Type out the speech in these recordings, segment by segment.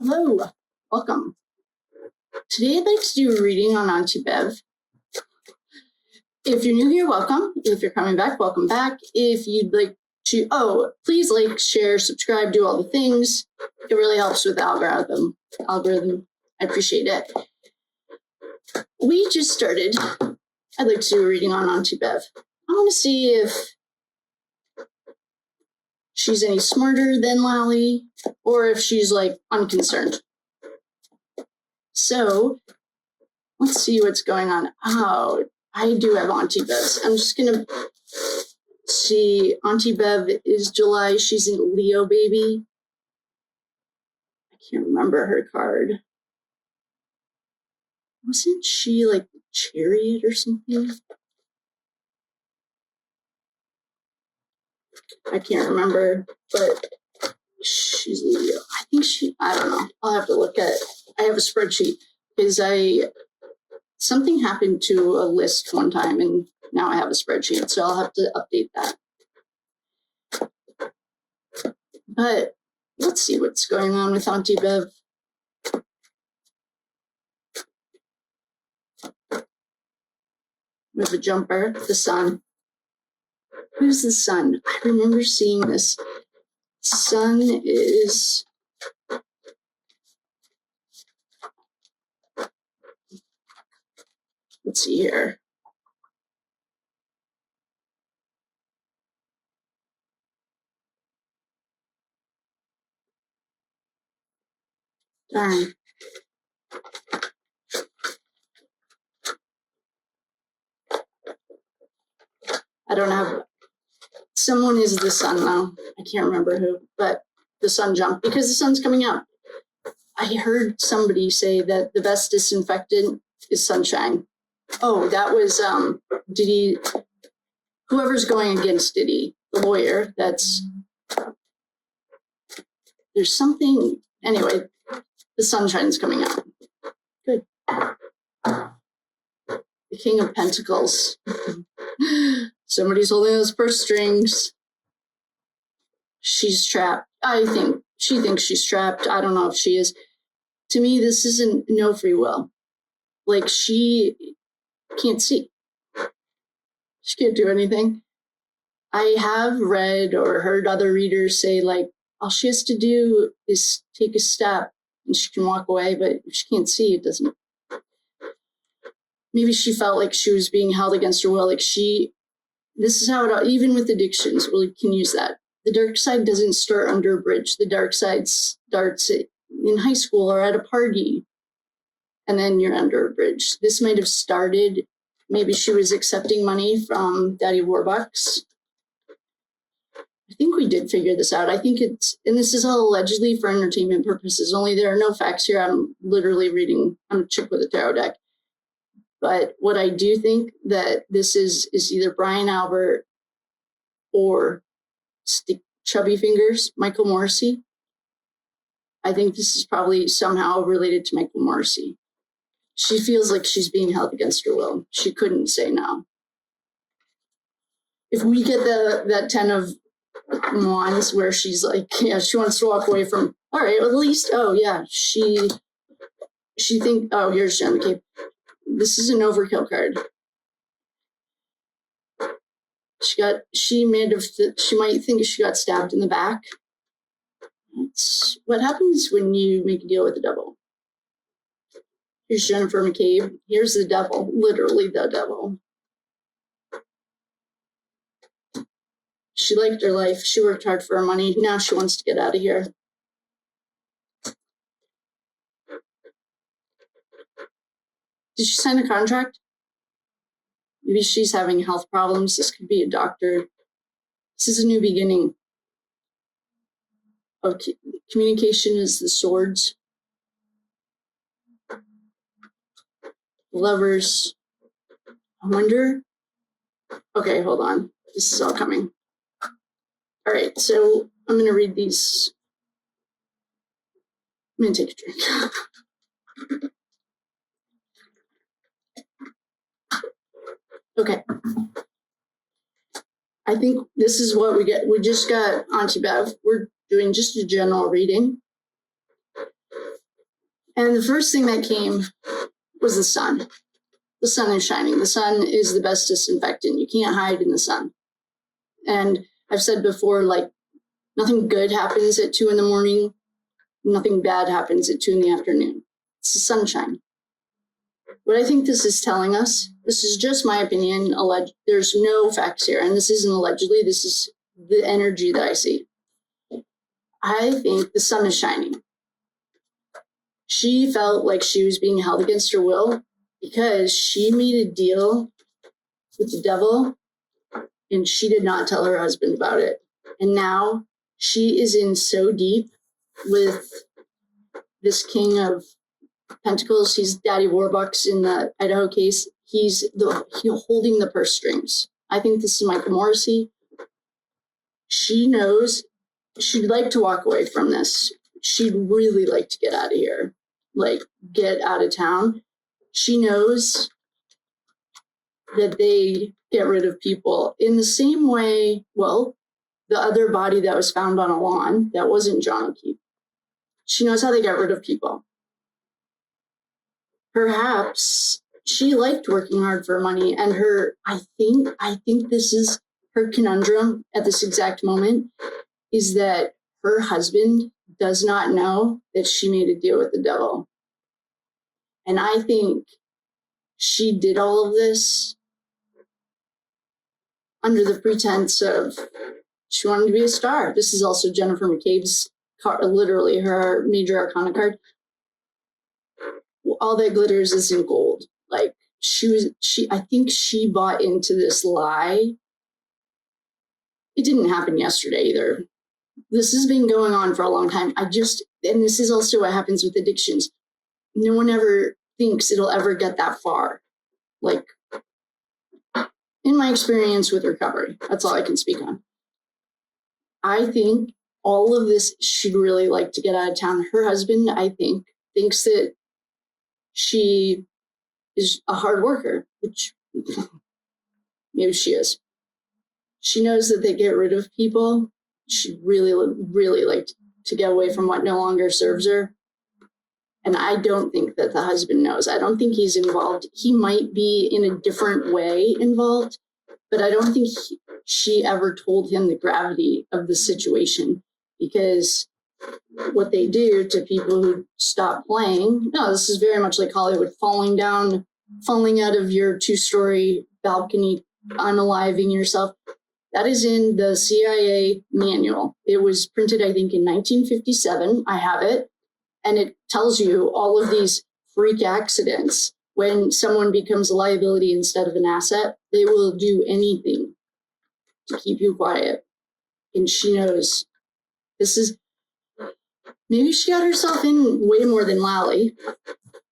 Hello, welcome. Today I'd like to do a reading on Auntie Bev. If you're new here, welcome. If you're coming back, welcome back. If you'd like to, please like, share, subscribe, do all the things. It really helps with the algorithm. I appreciate it. We just started. I'd like to do a reading on Auntie Bev. I want to see if she's any smarter than Lally or if she's like unconcerned. So let's see what's going on. Oh, I do have Auntie Bev. I'm just going to see. Auntie Bev is July. She's a Leo baby. I can't remember her card. Wasn't she like Chariot or something? I can't remember, but she's Leo. I think I don't know. I'll have to look at it. I have a spreadsheet because something happened to a list one time and now I have a spreadsheet, so I'll have to update that. But let's see what's going on with Auntie Bev. We have a jumper, the sun. Who's the sun? I remember seeing this. Sun is... Let's see here. Darn. I don't have... Someone is the sun now. I can't remember who, but the sun jumped because the sun's coming out. I heard somebody say that the best disinfectant is sunshine. Oh, that was, whoever's going against Diddy, the lawyer, there's something, anyway, the sunshine's coming out. Good. The King of Pentacles. Somebody's holding those purse strings. She's trapped. I think she thinks she's trapped. I don't know if she is. To me, this isn't no free will. Like, she can't see. She can't do anything. I have read or heard other readers say, like, all she has to do is take a step and she can walk away, but if she can't see, it doesn't. Maybe she felt like she was being held against her will. Like this is how it, even with addictions, we can use that. The dark side doesn't start under a bridge. The dark side starts in high school or at a party, and then you're under a bridge. This might have started, maybe she was accepting money from Daddy Warbucks. I think we did figure this out. I think and this is all allegedly for entertainment purposes, only there are no facts here. I'm literally reading, I'm a chick with a tarot deck. But what I do think that this is either Brian Albert or Chubby Fingers, Michael Morrissey. I think this is probably somehow related to Michael Morrissey. She feels like she's being held against her will. She couldn't say no. If we get that 10 of Wands where she's like, yeah, she wants to walk away from, all right, at least, oh yeah, she here's Jen McCabe. This is an overkill card. She might think she got stabbed in the back. That's what happens when you make a deal with the devil. Here's Jennifer McCabe. Here's the devil, literally the devil. She liked her life. She worked hard for her money. Now she wants to get out of here. Did she sign a contract? Maybe she's having health problems. This could be a doctor. This is a new beginning. Okay. Communication is the swords. Lovers. I wonder. Okay, hold on. This is all coming. All right, so I'm going to read these. I'm going to take a drink. Okay. I think this is what we get. We just got Auntie Bev. We're doing just a general reading. And the first thing that came was the sun. The sun is shining. The sun is the best disinfectant. You can't hide in the sun. And I've said before, like, nothing good happens at 2 a.m. Nothing bad happens at 2 p.m. It's the sunshine. What I think this is telling us, this is just my opinion, there's no facts here, and this isn't allegedly, this is the energy that I see. I think the sun is shining. She felt like she was being held against her will because she made a deal with the devil and she did not tell her husband about it. And now she is in so deep with this King of Pentacles. He's Daddy Warbucks in the Idaho case. He's holding the purse strings. I think this is Michael Morrissey. She knows she'd like to walk away from this. She'd really like to get out of here, like get out of town. She knows that they get rid of people in the same way. Well, the other body that was found on a lawn, that wasn't John O'Keefe. She knows how they get rid of people. Perhaps she liked working hard for money, and I think this is her conundrum at this exact moment, is that her husband does not know that she made a deal with the devil. And I think she did all of this under the pretense of she wanted to be a star. This is also Jennifer McCabe's card, literally her major arcana card. All that glitters isn't gold. Like I think she bought into this lie. It didn't happen yesterday either. This has been going on for a long time. And this is also what happens with addictions. No one ever thinks it'll ever get that far. Like, in my experience with recovery, that's all I can speak on. I think all of this, she'd really like to get out of town. Her husband, I think, thinks that she is a hard worker, which maybe she is. She knows that they get rid of people. She'd really, really like to get away from what no longer serves her. And I don't think that the husband knows. I don't think he's involved. He might be in a different way involved, but I don't think she ever told him the gravity of the situation, because what they do to people who stop playing, no, this is very much like Hollywood, falling out of your 2-story balcony, unaliving yourself. That is in the CIA manual. It was printed, I think, in 1957. I have it. And it tells you all of these freak accidents. When someone becomes a liability instead of an asset, they will do anything to keep you quiet. And she knows this is, maybe she got herself in way more than Lally.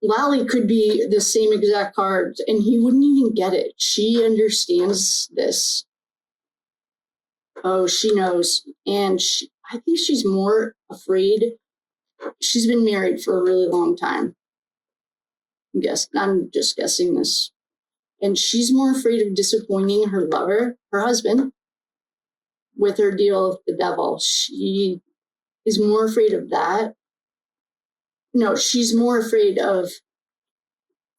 Lally could be the same exact cards and he wouldn't even get it. She understands this. Oh, she knows. And I think she's more afraid. She's been married for a really long time. I'm just guessing this. And she's more afraid of disappointing her lover, her husband, with her deal with the devil. She is more afraid of that. No, she's more afraid of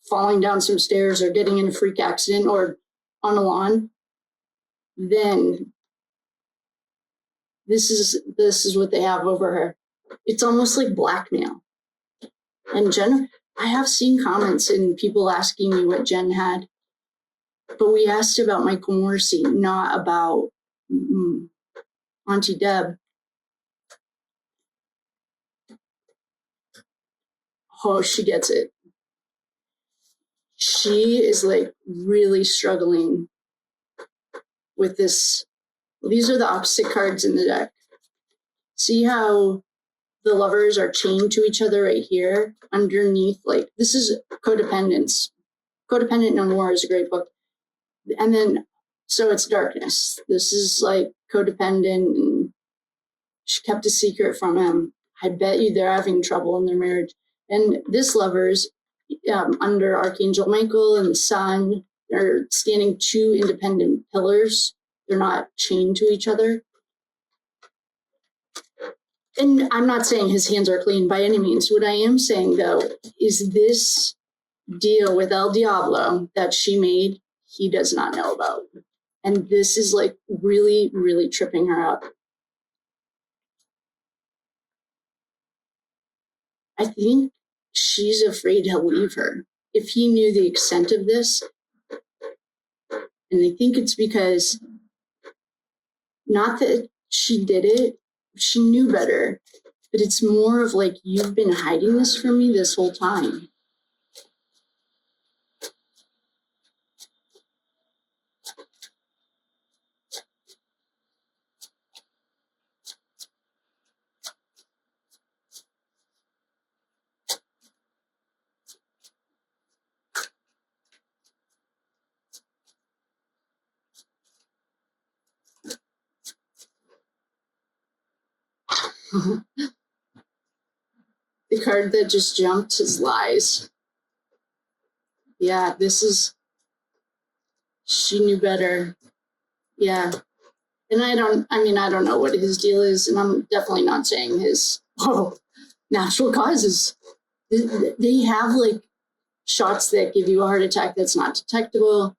falling down some stairs or getting in a freak accident or on a lawn than this is what they have over her. It's almost like blackmail. And Jen, I have seen comments and people asking me what Jen had, but we asked about Michael Morrissey, not about Auntie Deb. Oh, she gets it. She is like really struggling with this. These are the opposite cards in the deck. See how the lovers are chained to each other right here underneath? Like, this is codependence. Codependent No More is a great book. And then, so it's darkness. This is like codependent, and she kept a secret from him. I bet you they're having trouble in their marriage. And this lover's under Archangel Michael and the sun. They're standing 2 independent pillars. They're not chained to each other. And I'm not saying his hands are clean by any means. What I am saying, though, is this deal with El Diablo that she made, he does not know about. And this is like really, really tripping her up. I think she's afraid he'll leave her. If he knew the extent of this, and I think it's because, not that she did it, she knew better, but it's more of like, you've been hiding this from me this whole time. The card that just jumped is lies. Yeah, this is, she knew better. Yeah. And I don't know what his deal is, and I'm definitely not saying his natural causes. They have like shots that give you a heart attack that's not detectable.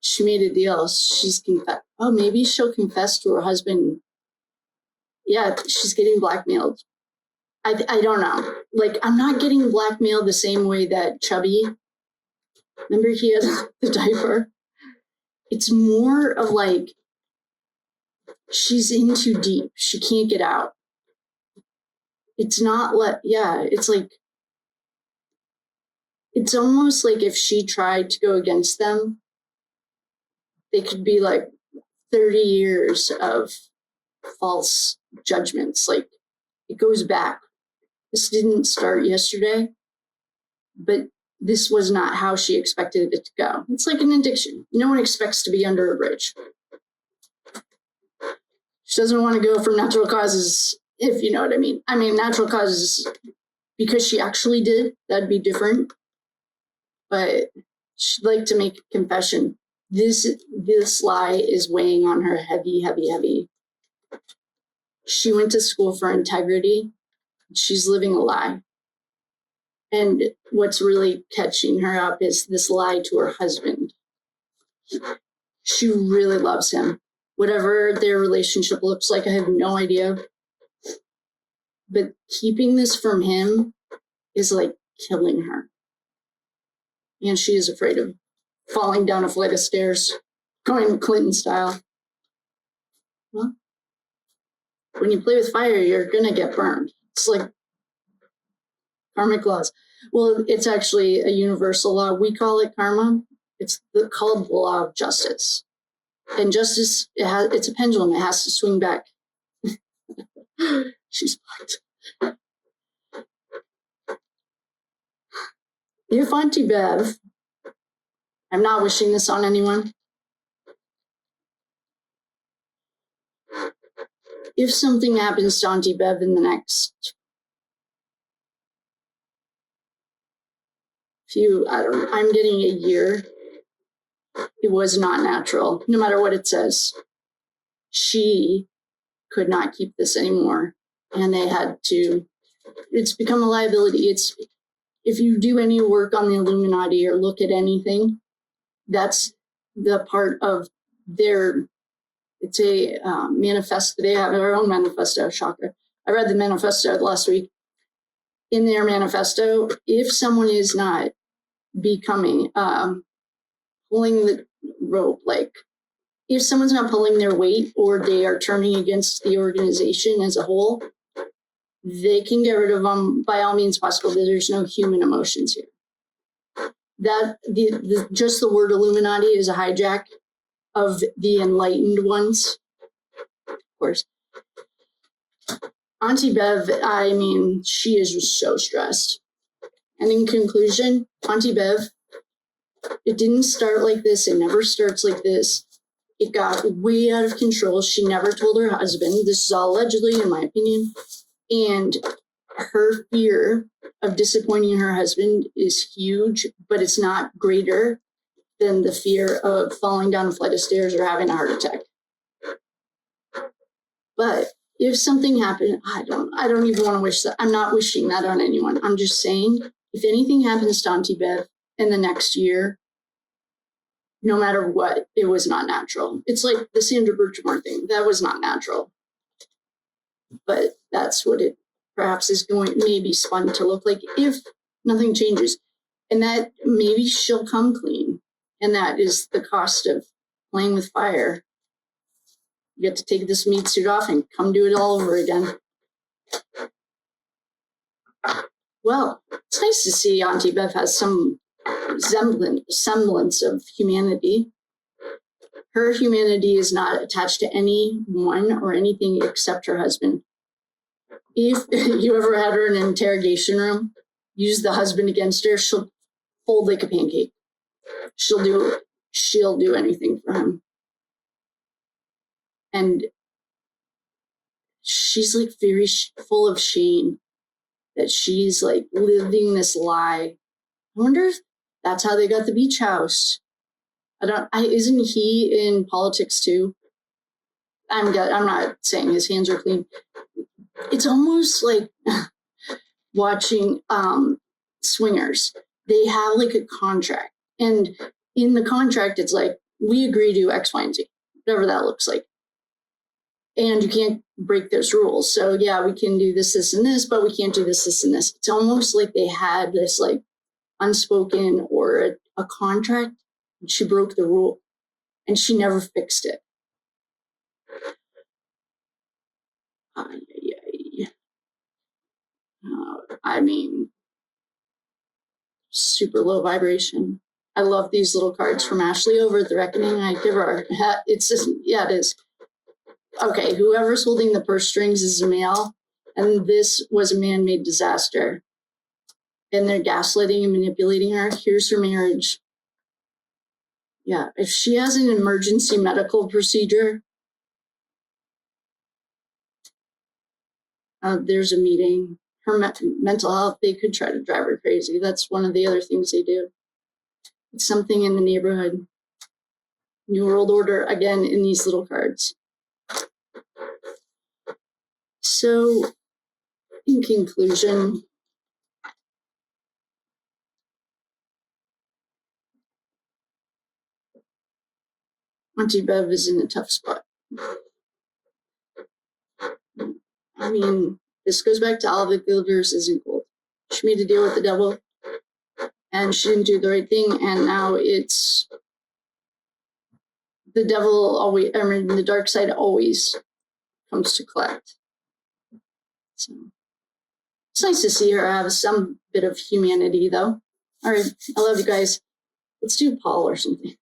She made a deal. She's confessed. Oh, maybe she'll confess to her husband. Yeah, she's getting blackmailed. I don't know. Like, I'm not getting blackmailed the same way that Chubby, remember he had the diaper? It's more of like, she's in too deep. She can't get out. It's not it's like, it's almost like if she tried to go against them, they could be like 30 years of false judgments. Like, it goes back. This didn't start yesterday, but this was not how she expected it to go. It's like an addiction. No one expects to be under a bridge. She doesn't want to go from natural causes, if you know what I mean. I mean, natural causes, because she actually did, that'd be different. But she'd like to make a confession. This lie is weighing on her heavy, heavy, heavy. She went to school for integrity. She's living a lie. And what's really catching her up is this lie to her husband. She really loves him. Whatever their relationship looks like, I have no idea. But keeping this from him is like killing her. And she is afraid of falling down a flight of stairs, going Clinton style. Well, when you play with fire, you're going to get burned. It's like karmic laws. Well, it's actually a universal law. We call it karma. It's called the law of justice. And justice, it's a pendulum. It has to swing back. She's fucked. If Auntie Bev, I'm not wishing this on anyone. If something happens to Auntie Bev in the next I'm getting a year. It was not natural, no matter what it says. She could not keep this anymore. And they had to, it's become a liability. If you do any work on the Illuminati or look at anything, that's the part of their, it's a manifesto. They have their own manifesto, shocker. I read the manifesto last week. In their manifesto, if someone is not becoming, pulling the rope, like if someone's not pulling their weight or they are turning against the organization as a whole, they can get rid of them by all means possible. There's no human emotions here. That just the word Illuminati is a hijack of the enlightened ones, of course. Auntie Bev, I mean, she is just so stressed. And in conclusion, Auntie Bev, it didn't start like this. It never starts like this. It got way out of control. She never told her husband. This is all allegedly, in my opinion. And her fear of disappointing her husband is huge, but it's not greater than the fear of falling down a flight of stairs or having a heart attack. But if something happened, I don't even want to wish that. I'm not wishing that on anyone. I'm just saying, if anything happens to Auntie Bev in the next year, no matter what, it was not natural. It's like the Sandra Birchmore thing. That was not natural. But that's what it perhaps is going, maybe spun to look like if nothing changes. And that maybe she'll come clean. And that is the cost of playing with fire. You get to take this meat suit off and come do it all over again. Well, it's nice to see Auntie Bev has some semblance of humanity. Her humanity is not attached to anyone or anything except her husband. If you ever had her in an interrogation room, use the husband against her, she'll fold like a pancake. She'll do anything for him. And she's like very full of shame that she's like living this lie. I wonder if that's how they got the beach house. Isn't he in politics too? I'm not saying his hands are clean. It's almost like watching swingers. They have like a contract, and in the contract, it's like, we agree to X, Y, and Z, whatever that looks like. And you can't break those rules. So yeah, we can do this, this, and this, but we can't do this, this, and this. It's almost like they had this like unspoken or a contract. And she broke the rule, and she never fixed it. I mean, super low vibration. I love these little cards from Ashley over at The Reckoning. I give her, it's just, yeah, it is. Okay, whoever's holding the purse strings is a male, and this was a man-made disaster. And they're gaslighting and manipulating her. Here's her marriage. Yeah, if she has an emergency medical procedure, there's a meeting. Her mental health, they could try to drive her crazy. That's one of the other things they do. It's something in the neighborhood. New World Order, again, in these little cards. So, in conclusion, Auntie Bev is in a tough spot. I mean, this goes back to all the glitters isn't gold. She made a deal with the devil, and she didn't do the right thing, and now it's the devil always, I mean, the dark side always comes to collect. So it's nice to see her have some bit of humanity, though. All right, I love you guys. Let's do Paul or something.